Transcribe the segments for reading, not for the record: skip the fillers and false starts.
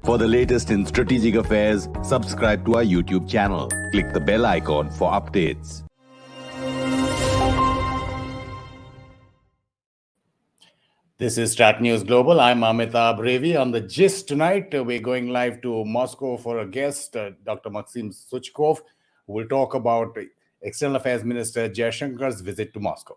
For the latest in strategic affairs, subscribe to our YouTube channel. Click the bell icon for updates. This is StratNews Global. I'm Amitabh. Revi. On the gist tonight, we're going live to Moscow for a guest, Dr. Maxim Suchkov, who will talk about External Affairs Minister Jaishankar's visit to Moscow.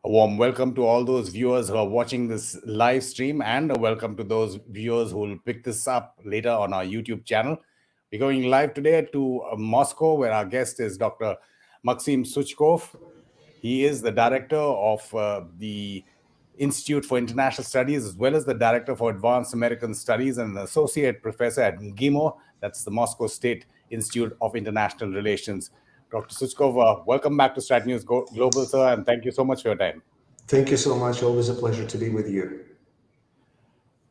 A warm welcome to all those viewers who are watching this live stream, and a welcome to those viewers who will pick this up later on our YouTube channel. We're going live today to Moscow, where our guest is Dr. Maxim Suchkov. He is the director of the Institute for International Studies, as well as the director for Advanced American Studies and an associate professor at MGIMO, that's the Moscow State Institute of International Relations. Dr. Suchkov, welcome back to StratNews Global, sir, and thank you so much for your time. Thank you so much. Always a pleasure to be with you.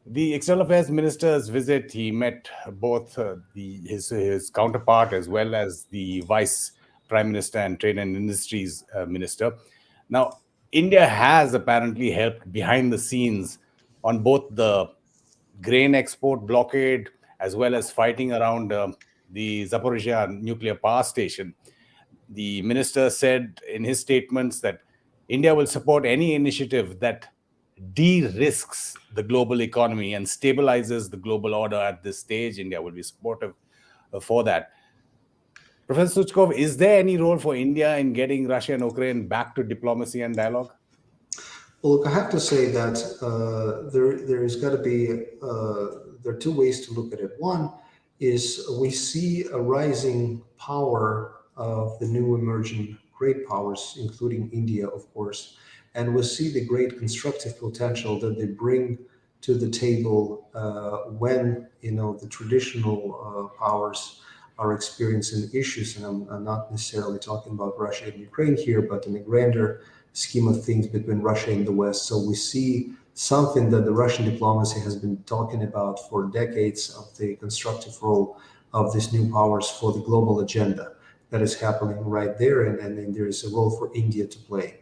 The External Affairs Minister's visit, he met both his counterpart as well as the Vice Prime Minister and Trade and Industries Minister. Now, India has apparently helped behind the scenes on both the grain export blockade as well as fighting around the Zaporizhia nuclear power station. The minister said in his statements that India will support any initiative that de-risks the global economy and stabilizes the global order at this stage. India will be supportive for that. Professor Suchkov, is there any role for India in getting Russia and Ukraine back to diplomacy and dialogue? Well, look, I have to say that there are two ways to look at it. One is we see a rising power of the new emerging great powers, including India, of course, and we see the great constructive potential that they bring to the table when the traditional powers are experiencing issues. And I'm not necessarily talking about Russia and Ukraine here, but in a grander scheme of things between Russia and the West. So we see something that the Russian diplomacy has been talking about for decades, of the constructive role of these new powers for the global agenda that is happening right there, and there is a role for India to play.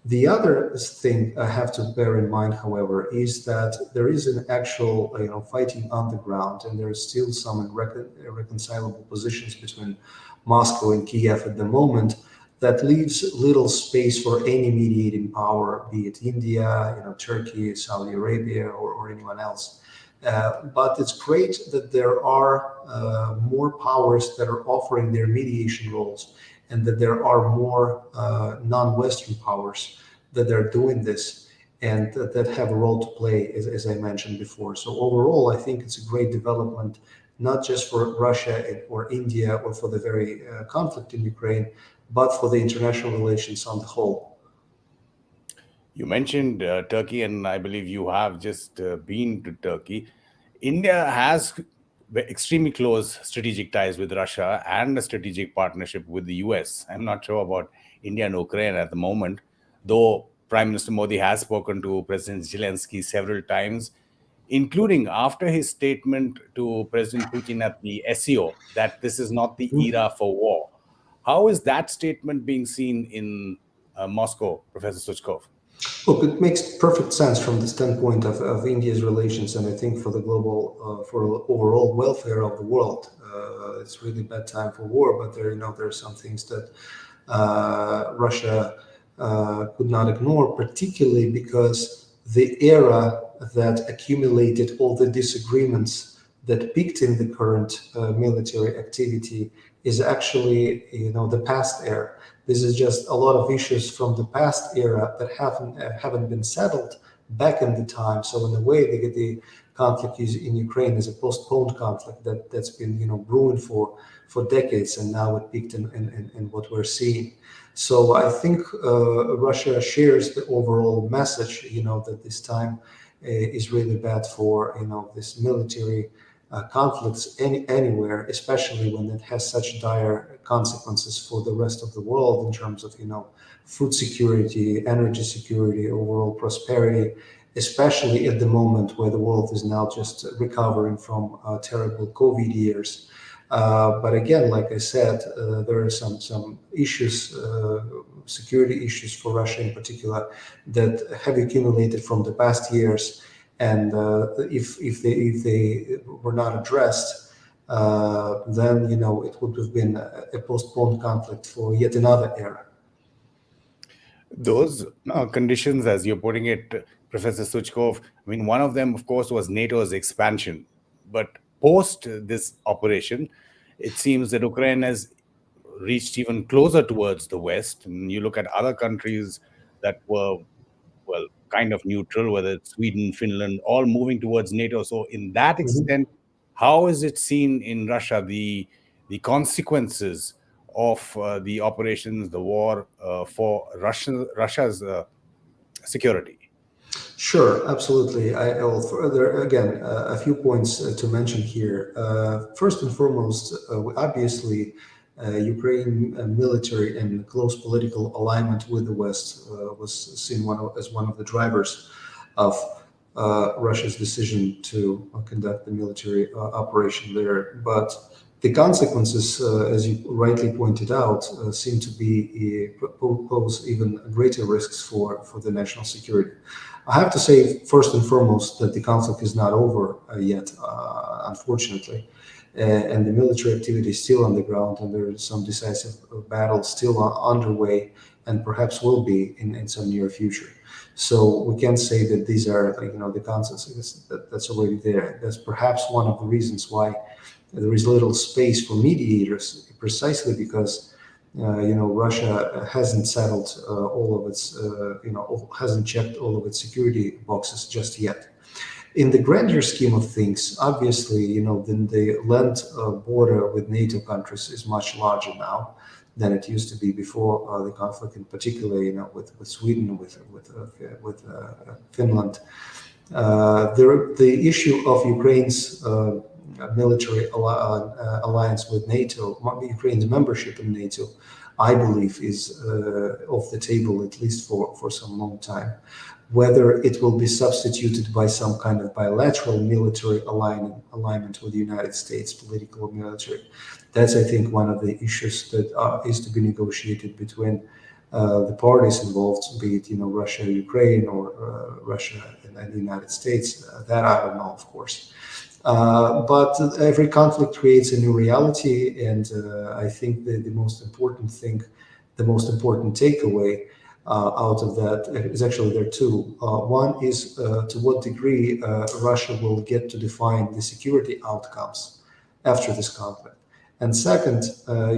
The other thing I have to bear in mind, however, is that there is an actual fighting on the ground, and there are still some irreconcilable positions between Moscow and Kiev at the moment that leaves little space for any mediating power, be it India, Turkey, Saudi Arabia, or anyone else. But it's great that there are more powers that are offering their mediation roles, and that there are more non-Western powers that are doing this and that have a role to play, as I mentioned before. So overall, I think it's a great development, not just for Russia or India or for the very conflict in Ukraine, but for the international relations on the whole. You mentioned Turkey, and I believe you have just been to Turkey. India has extremely close strategic ties with Russia and a strategic partnership with the US. I'm not sure about India and Ukraine at the moment, though Prime Minister Modi has spoken to President Zelensky several times, including after his statement to President Putin at the SCO that this is not the era for war. How is that statement being seen in Moscow, Professor Suchkov? Look, it makes perfect sense from the standpoint of India's relations, and I think for the global, for overall welfare of the world. It's really bad time for war, but there are some things that Russia could not ignore, particularly because the era that accumulated all the disagreements that peaked in the current military activity is actually, the past era. This is just a lot of issues from the past era that haven't been settled back in the time. So in a way, the conflict in Ukraine is a postponed conflict that's been brewing for decades, and now it peaked in what we're seeing. So I think Russia shares the overall message, that this time is really bad for this military conflicts anywhere, especially when it has such dire consequences for the rest of the world in terms of food security, energy security, overall prosperity, especially at the moment where the world is now just recovering from terrible COVID years. But again, like I said, there are some issues, security issues for Russia in particular, that have accumulated from the past years, and if they were not addressed, then it would have been a postponed conflict for yet another era. Those conditions, as you're putting it, Professor Suchkov, I mean, one of them, of course, was NATO's expansion. But post this operation, it seems that Ukraine has reached even closer towards the West. And you look at other countries that were, well, kind of neutral, whether it's Sweden, Finland, all moving towards NATO. So in that extent, how is it seen in Russia, the consequences of the operations, the war for Russia's security? Sure, absolutely. I will further, again, a few points to mention here. First and foremost, obviously, Ukraine military and close political alignment with the West was seen as one of the drivers of Russia's decision to conduct the military operation there. But the consequences, as you rightly pointed out, seem to be pose even greater risks for the national security. I have to say, first and foremost, that the conflict is not over yet, unfortunately, and the military activity is still on the ground, and there is some decisive battle still underway, and perhaps will be in some near future. So we can't say that these are, the consequences that's already there. That's perhaps one of the reasons why there is little space for mediators, precisely because Russia hasn't settled all of its, hasn't checked all of its security boxes just yet. In the grander scheme of things, obviously, then the land border with NATO countries is much larger now than it used to be before the conflict, in particular, with Sweden, with Finland. The issue of Ukraine's military alliance with NATO, Ukraine's membership in NATO, I believe is off the table, at least for some long time. Whether it will be substituted by some kind of bilateral military alignment with the United States, political or military, that's, I think, one of the issues that is to be negotiated between the parties involved, be it Russia, Ukraine, or Russia and the United States. That I don't know, of course. But every conflict creates a new reality, and I think the most important thing, the most important takeaway out of that is actually there are two. One is to what degree Russia will get to define the security outcomes after this conflict. And second,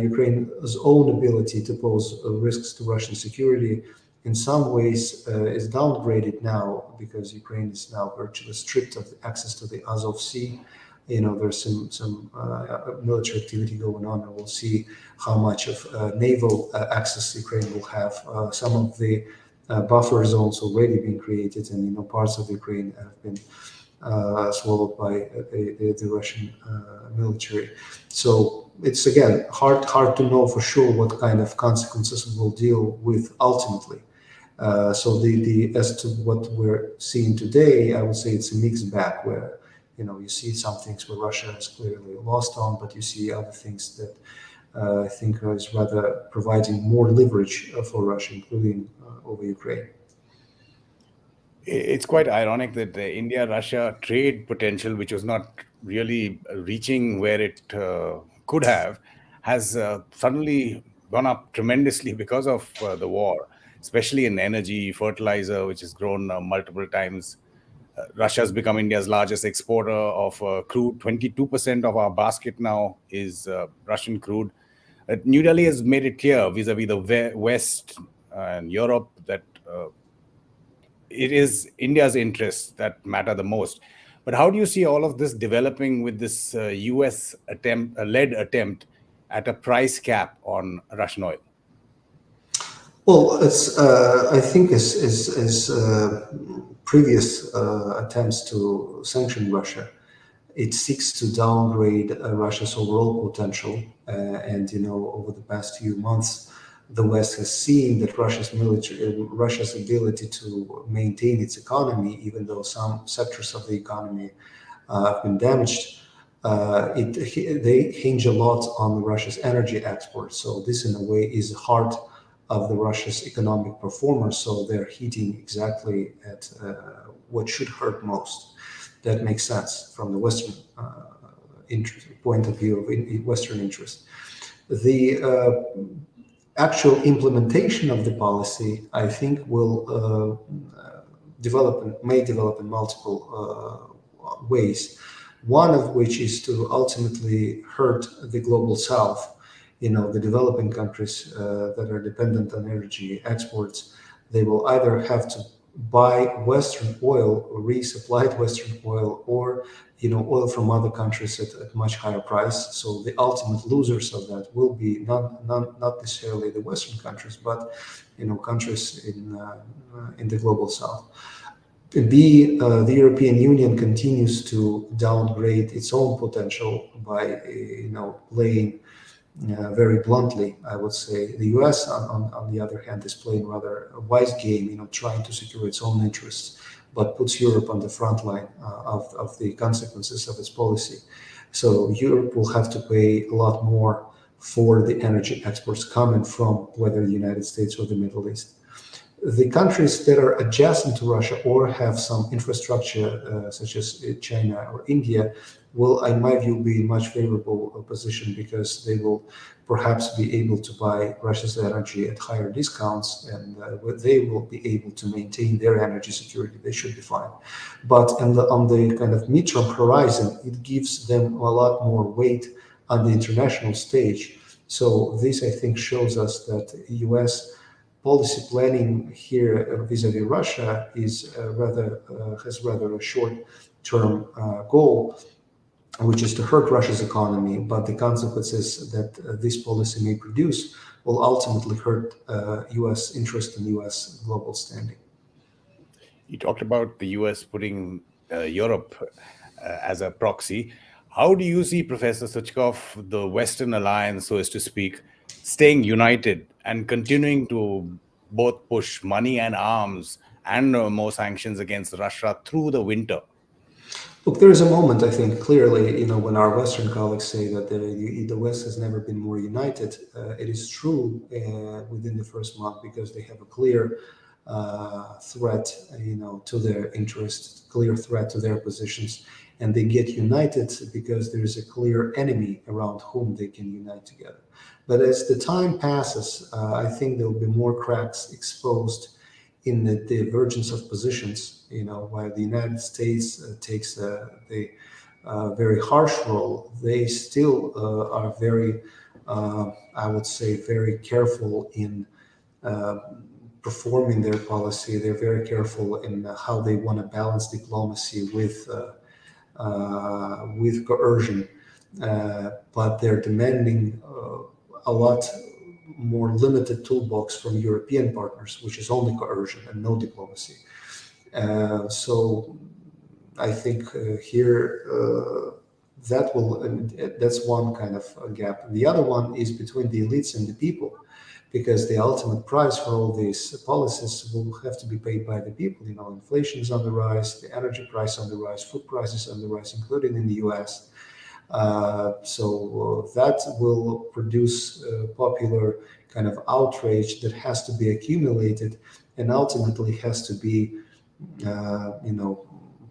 Ukraine's own ability to pose risks to Russian security in some ways is downgraded now, because Ukraine is now virtually stripped of access to the Azov Sea. There's some military activity going on, and we'll see how much of naval access Ukraine will have. Some of the buffer zones already been created, and parts of Ukraine have been swallowed by the Russian military. So it's, again, hard to know for sure what kind of consequences we'll deal with ultimately. So as to what we're seeing today, I would say it's a mixed bag, where you see some things where Russia has clearly lost on, but you see other things that I think is rather providing more leverage for Russia, including over Ukraine. It's quite ironic that the India-Russia trade potential, which was not really reaching where it could have, has suddenly gone up tremendously because of the war, especially in energy, fertilizer, which has grown multiple times. Russia has become India's largest exporter of crude. 22% of our basket now is Russian crude. New Delhi has made it clear vis-a-vis the West and Europe that it is India's interests that matter the most. But how do you see all of this developing with this US led attempt at a price cap on Russian oil? Well, it's I think as previous attempts to sanction Russia, it seeks to downgrade Russia's overall potential. And over the past few months, the West has seen that Russia's ability to maintain its economy, even though some sectors of the economy have been damaged, they hinge a lot on Russia's energy exports. So this, in a way, is the heart of the Russia's economic performance. So they're hitting exactly at what should hurt most. That makes sense from the Western point of view of Western interest. The actual implementation of the policy, I think, will may develop in multiple ways. One of which is to ultimately hurt the global South. The developing countries that are dependent on energy exports, they will either have to buy Western oil or resupplied Western oil, or oil from other countries at much higher price. So the ultimate losers of that will be not necessarily the Western countries, but countries in the global South. The European Union continues to downgrade its own potential by playing very bluntly, I would say. The US, on the other hand, is playing rather a wise game, trying to secure its own interests, but puts Europe on the front line of the consequences of its policy. So Europe will have to pay a lot more for the energy exports coming from whether the United States or the Middle East. The countries that are adjacent to Russia or have some infrastructure, such as China or India, will, in my view, be in much favorable position, because they will perhaps be able to buy Russia's energy at higher discounts, and they will be able to maintain their energy security. They should be fine. But on the kind of midterm horizon, it gives them a lot more weight on the international stage. So this, I think, shows us that U.S. policy planning here vis-a-vis Russia is has rather a short-term goal, which is to hurt Russia's economy. But the consequences that this policy may produce will ultimately hurt U.S. interest and U.S. global standing. You talked about the US putting Europe as a proxy. How do you see, Professor Suchkov, the Western alliance, so as to speak, staying united and continuing to both push money and arms and more sanctions against Russia through the winter? Look, there is a moment, I think, clearly, when our Western colleagues say that the West has never been more united. It is true within the first month, because they have a clear threat, to their interests, clear threat to their positions, and they get united because there is a clear enemy around whom they can unite together. But as the time passes, I think there will be more cracks exposed in the divergence of positions. While the United States takes a very harsh role, they still are very, I would say, very careful in performing their policy. They're very careful in how they want to balance diplomacy with coercion, but they're demanding a lot more limited toolbox from European partners, which is only coercion and no diplomacy. So I think here that's one kind of gap. The other one is between the elites and the people, because the ultimate price for all these policies will have to be paid by the people. Inflation is on the rise, the energy price on the rise, food prices on the rise, including in the US. So that will produce popular kind of outrage that has to be accumulated and ultimately has to be,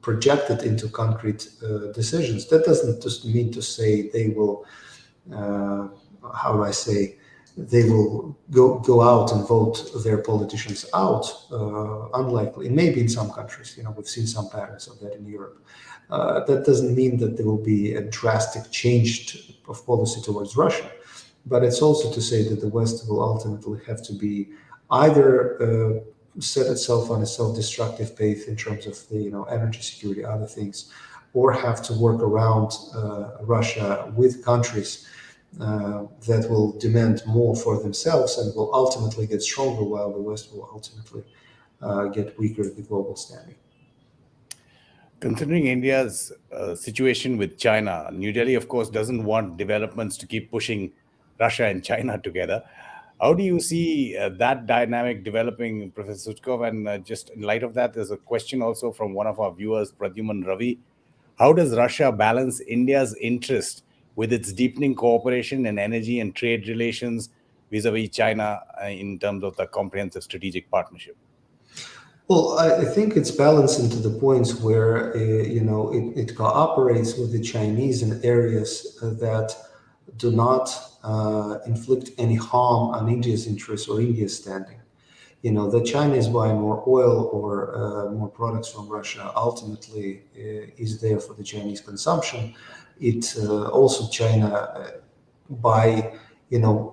projected into concrete decisions. That doesn't just mean to say they will, how do I say, they will go out and vote their politicians out. Unlikely. Maybe in some countries, we've seen some patterns of that in Europe. That doesn't mean that there will be a drastic change of policy towards Russia, but it's also to say that the West will ultimately have to be either set itself on a self-destructive path in terms of the energy security, other things, or have to work around Russia with countries that will demand more for themselves and will ultimately get stronger, while the West will ultimately get weaker at the global standing. Considering India's situation with China, New Delhi, of course, doesn't want developments to keep pushing Russia and China together. How do you see that dynamic developing, Professor Suchkov? And just in light of that, there's a question also from one of our viewers, Pradyuman Revi, How does Russia balance India's interest with its deepening cooperation in energy and trade relations vis-a-vis China in terms of the comprehensive strategic partnership? Well, I think it's balanced into the points where it cooperates with the Chinese in areas that do not inflict any harm on India's interests or India's standing. That China is buying more oil or more products from Russia ultimately is there for the Chinese consumption. It also China by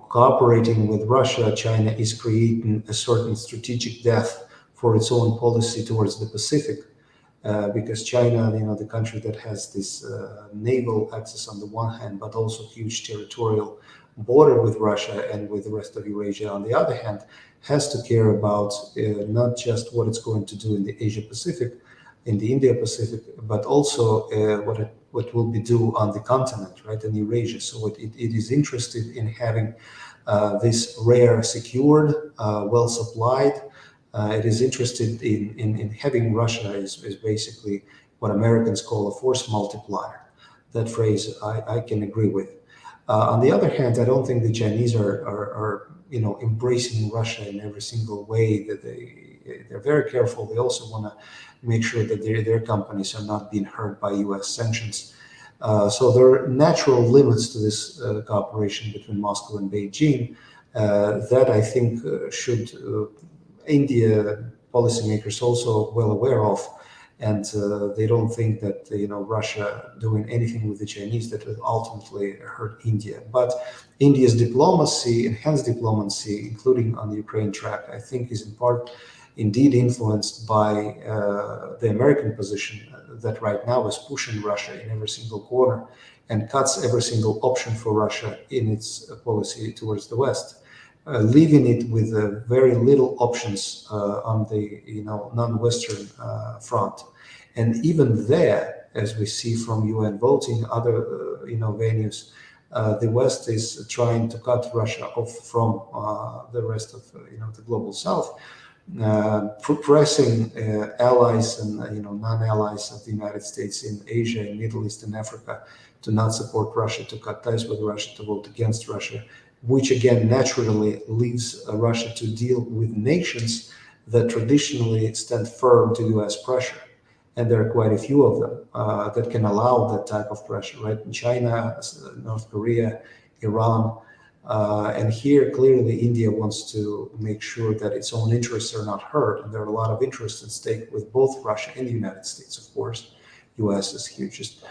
cooperating with Russia, China is creating a certain strategic depth for its own policy towards the Pacific, because China, the country that has this naval access on the one hand, but also huge territorial border with Russia and with the rest of Eurasia on the other hand, has to care about not just what it's going to do in the Asia Pacific, in the India Pacific, but also what will be do on the continent, right, in Eurasia. So it is interested in having this rare secured, well supplied. It is interested in having Russia is basically what Americans call a force multiplier. That phrase I can agree with. On the other hand, I don't think the Chinese are embracing Russia in every single way. That they're very careful. They also want to make sure that their companies are not being hurt by U.S. sanctions. So there are natural limits to this cooperation between Moscow and Beijing that I think should India policymakers also well aware of. And they don't think that Russia doing anything with the Chinese that will ultimately hurt India. But India's diplomacy, enhanced diplomacy, including on the Ukraine track, I think is in part indeed influenced by the American position that right now is pushing Russia in every single corner and cuts every single option for Russia in its policy towards the West, leaving it with very little options on the non-Western front. And even there, as we see from UN voting, other venues, the West is trying to cut Russia off from the rest of the global South, pressing allies and non-allies of the United States in Asia, in Middle East, and Africa to not support Russia, to cut ties with Russia, to vote against Russia, which again naturally leaves Russia to deal with nations that traditionally stand firm to U.S. pressure. And there are quite a few of them that can allow that type of pressure, right? China, North Korea, Iran. And here, clearly, India wants to make sure that its own interests are not hurt. And there are a lot of interests at stake with both Russia and the United States, of course. U.S. is hugest.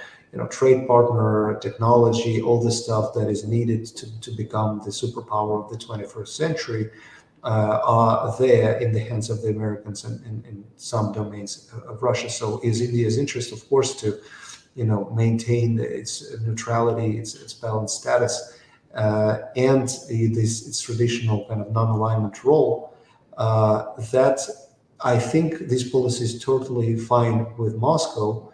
Trade partner, technology, all the stuff that is needed to become the superpower of the 21st century are there in the hands of the Americans and in some domains of Russia. So is India's interest, of course, to maintain its neutrality, its balanced status, and its traditional kind of non-alignment role, that I think this policy is totally fine with Moscow,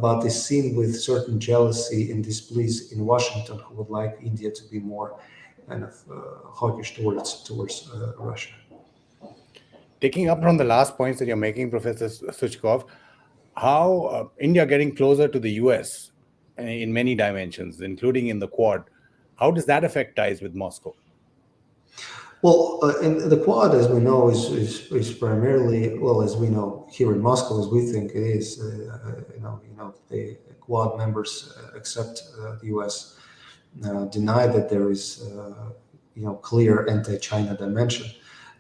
but is seen with certain jealousy and displeasure in Washington, who would like India to be more kind of hawkish towards Russia. Taking up from the last points that you're making, Professor Suchkov, how India getting closer to the US in many dimensions, including in the Quad, how does that affect ties with Moscow? Well, in the Quad, as we know, is primarily, well, as we know here in Moscow, as we think it is, the Quad members, except the U.S., deny that there is, clear anti-China dimension.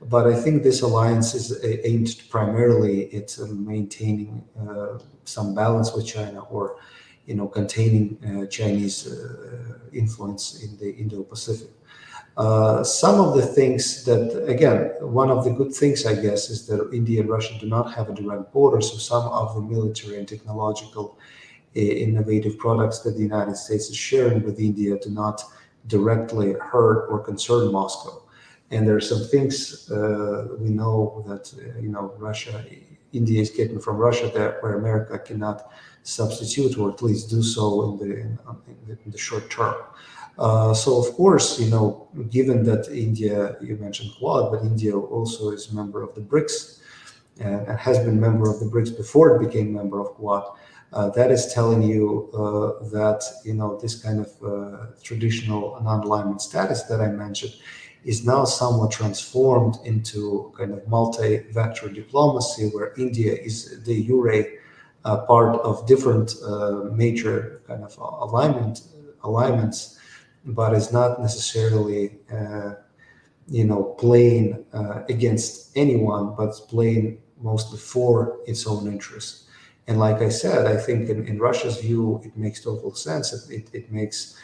But I think this alliance is aimed primarily at maintaining some balance with China, or, containing Chinese influence in the Indo-Pacific. Some of the things that, again, one of the good things, I guess, is that India and Russia do not have a direct border. So some of the military and technological innovative products that the United States is sharing with India do not directly hurt or concern Moscow. And there are some things we know that, India is getting from Russia that where America cannot substitute, or at least do so in the short term. So of course, given that India, you mentioned Quad, but India also is a member of the BRICS and has been member of the BRICS before it became member of Quad. That is telling you that this kind of traditional non-alignment status that I mentioned is now somewhat transformed into kind of multi-vector diplomacy, where India is de jure part of different major kind of alignments, but is not necessarily playing against anyone, but playing mostly for its own interests. And like I said, I think in Russia's view, it makes total sense. It makes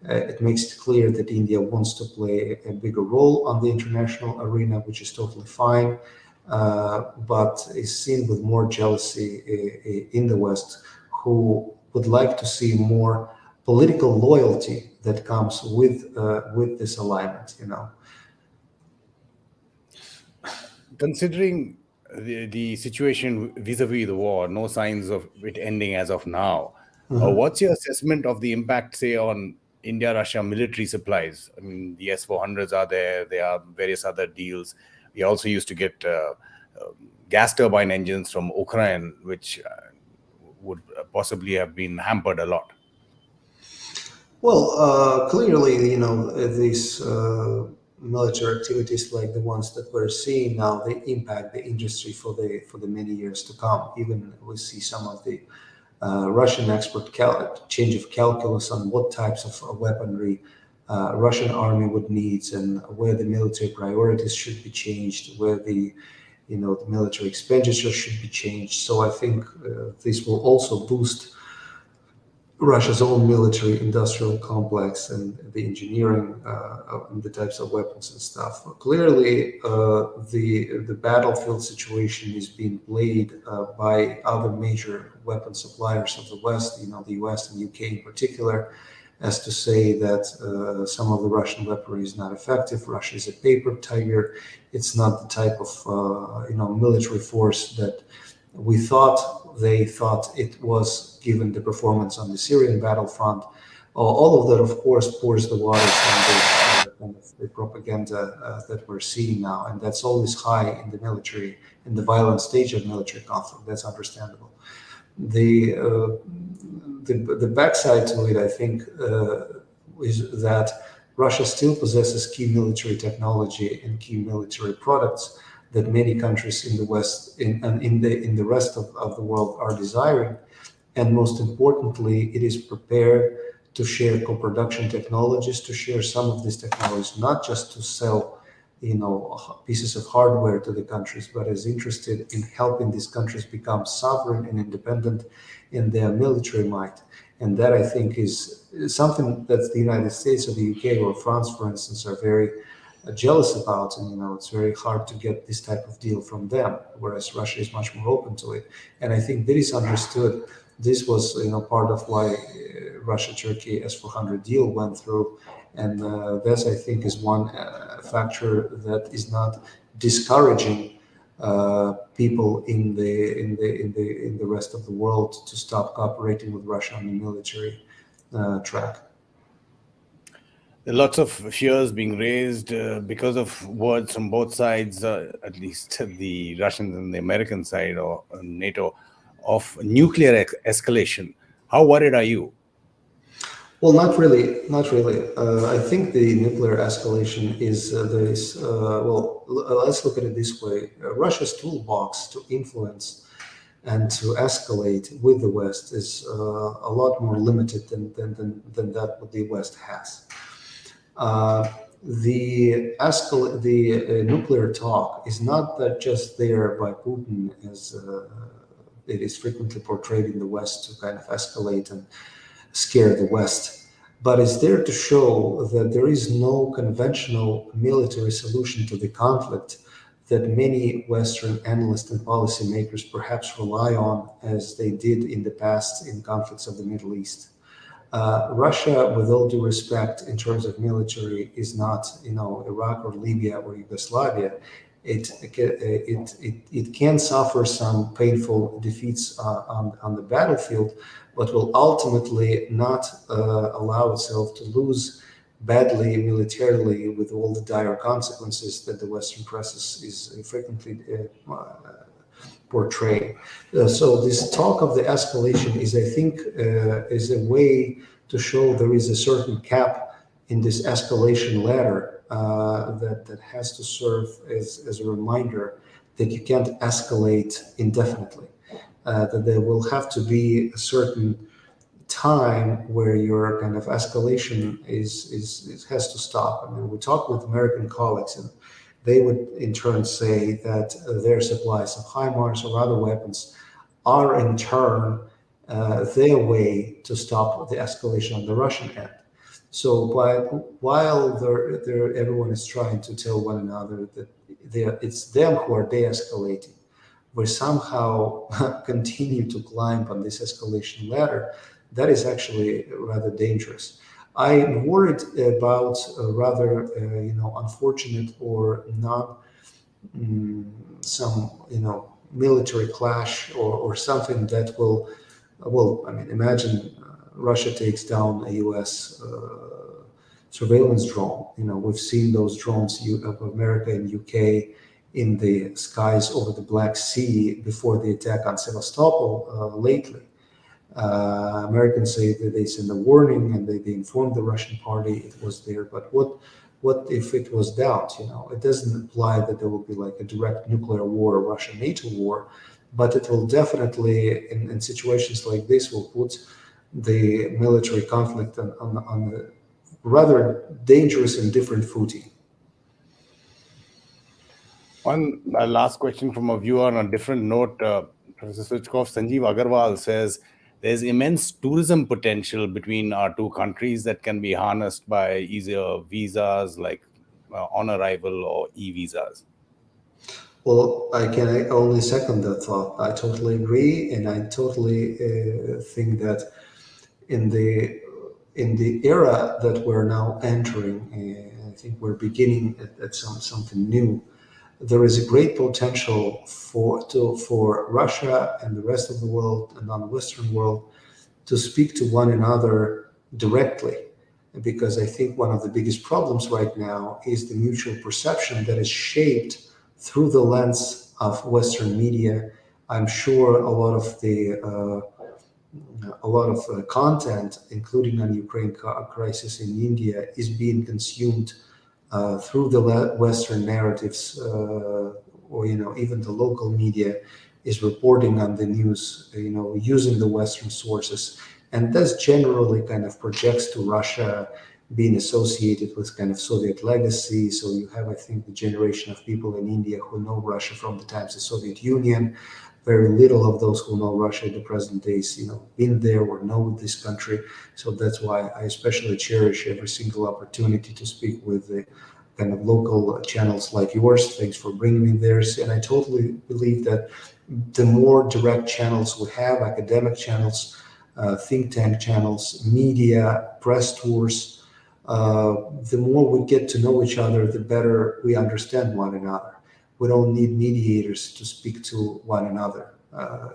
it clear that India wants to play a bigger role on the international arena, which is totally fine, but is seen with more jealousy in the West, who would like to see more political loyalty that comes with this alignment. Considering the situation vis-a-vis the war, no signs of it ending as of now. What's your assessment of the impact, say, on India-Russia military supplies? I mean, the S-400s are there. There are various other deals. We also used to get gas turbine engines from Ukraine, which would possibly have been hampered a lot. Well, clearly, these military activities like the ones that we're seeing now, they impact the industry for the many years to come. Even we see some of the Russian expert change of calculus on what types of weaponry Russian army would need, and where the military priorities should be changed, where the military expenditure should be changed. So I think this will also boost Russia's own military industrial complex and the engineering and the types of weapons and stuff. Clearly, the battlefield situation is being played by other major weapon suppliers of the West, the US and UK in particular, as to say that some of the Russian weaponry is not effective. Russia is a paper tiger. It's not the type of military force that they thought it was, given the performance on the Syrian battlefront. All of that, of course, pours the water on the propaganda that we're seeing now, and that's always high in the military, in the violent stage of military conflict. That's understandable. The backside to it, I think, is that Russia still possesses key military technology and key military products that many countries in the West and in the rest of the world are desiring. And most importantly, it is prepared to share co-production technologies, to share some of these technologies, not just to sell pieces of hardware to the countries, but is interested in helping these countries become sovereign and independent in their military might. And that, I think, is something that the United States or the UK or France, for instance, are very jealous about. And it's very hard to get this type of deal from them, whereas Russia is much more open to it. And I think that is understood. This was part of why Russia-Turkey S-400 deal went through, and this, I think, is one factor that is not discouraging people in the rest of the world to stop cooperating with Russia on the military track. There are lots of fears being raised because of words from both sides, at least the Russians and the American side or NATO, of nuclear escalation. How worried are you? Well, not really. I think the nuclear escalation is let's look at it this way. Russia's toolbox to influence and to escalate with the West is a lot more limited than that what the West has. The nuclear talk is not that just there by Putin, as it is frequently portrayed in the West, to kind of escalate and scare the West, but is there to show that there is no conventional military solution to the conflict that many Western analysts and policymakers perhaps rely on, as they did in the past in conflicts of the Middle East. Russia, with all due respect, in terms of military, is not Iraq or Libya or Yugoslavia. It can suffer some painful defeats on the battlefield, but will ultimately not allow itself to lose badly militarily, with all the dire consequences that the Western press is frequently portray. So this talk of the escalation is, I think, is a way to show there is a certain cap in this escalation ladder that has to serve as a reminder that you can't escalate indefinitely, that there will have to be a certain time where your kind of escalation has to stop. I mean, we talk with American colleagues, and they would in turn say that their supplies of HIMARS or other weapons are in turn their way to stop the escalation on the Russian end. So while everyone is trying to tell one another that it's them who are de-escalating, we somehow continue to climb on this escalation ladder. That is actually rather dangerous. I'm worried about rather unfortunate or not some military clash or something that will, well, I mean, imagine Russia takes down a US surveillance drone. We've seen those drones of America and UK in the skies over the Black Sea before the attack on Sevastopol lately. Americans say that they sent a warning and they informed the Russian party it was there. But what if it was doubt? It doesn't imply that there will be like a direct nuclear war, Russia-NATO war, but it will definitely, in situations like this, will put the military conflict on a rather dangerous and different footing. One last question from a viewer on a different note. Professor Suchkov, Sanjeev Agarwal says there's immense tourism potential between our two countries that can be harnessed by easier visas like on arrival or e-visas. Well, I can only second that thought. I totally agree, and I totally think that in the era that we're now entering, I think we're beginning at something new. There is a great potential for Russia and the rest of the world and non-Western world to speak to one another directly, because I think one of the biggest problems right now is the mutual perception that is shaped through the lens of Western media. I'm sure a lot of content, including on Ukraine crisis in India, is being consumed through the Western narratives, or even the local media is reporting on the news, using the Western sources, and that's generally kind of projects to Russia being associated with kind of Soviet legacy. So you have, I think, the generation of people in India who know Russia from the times of the Soviet Union. Very little of those who know Russia in the present days, been there or know this country. So that's why I especially cherish every single opportunity to speak with the kind of local channels like yours. Thanks for bringing me there. And I totally believe that the more direct channels we have, academic channels, think tank channels, media, press tours, the more we get to know each other, the better we understand one another. We don't need mediators to speak to one another,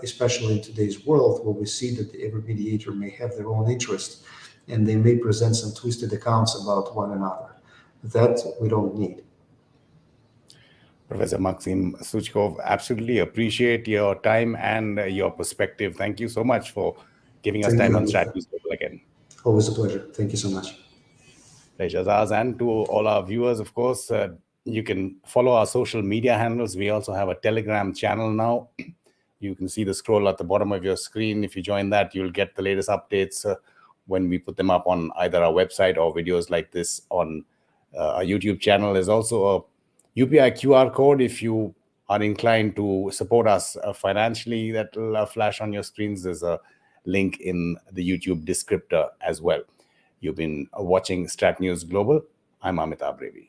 especially in today's world where we see that every mediator may have their own interests and they may present some twisted accounts about one another. That we don't need. Professor Maxim Suchkov, absolutely appreciate your time and your perspective. Thank you so much for giving us time on StratNews again. Always a pleasure. Thank you so much. Pleasure's ours. And to all our viewers, of course, you can follow our social media handles. We also have a Telegram channel now. You can see the scroll at the bottom of your screen. If you join that, you'll get the latest updates when we put them up on either our website or videos like this on our YouTube channel. There's also a UPI QR code if you are inclined to support us financially. That will flash on your screens. There's a link in the YouTube descriptor as well. You've been watching StratNews Global. I'm Amitabh Revi.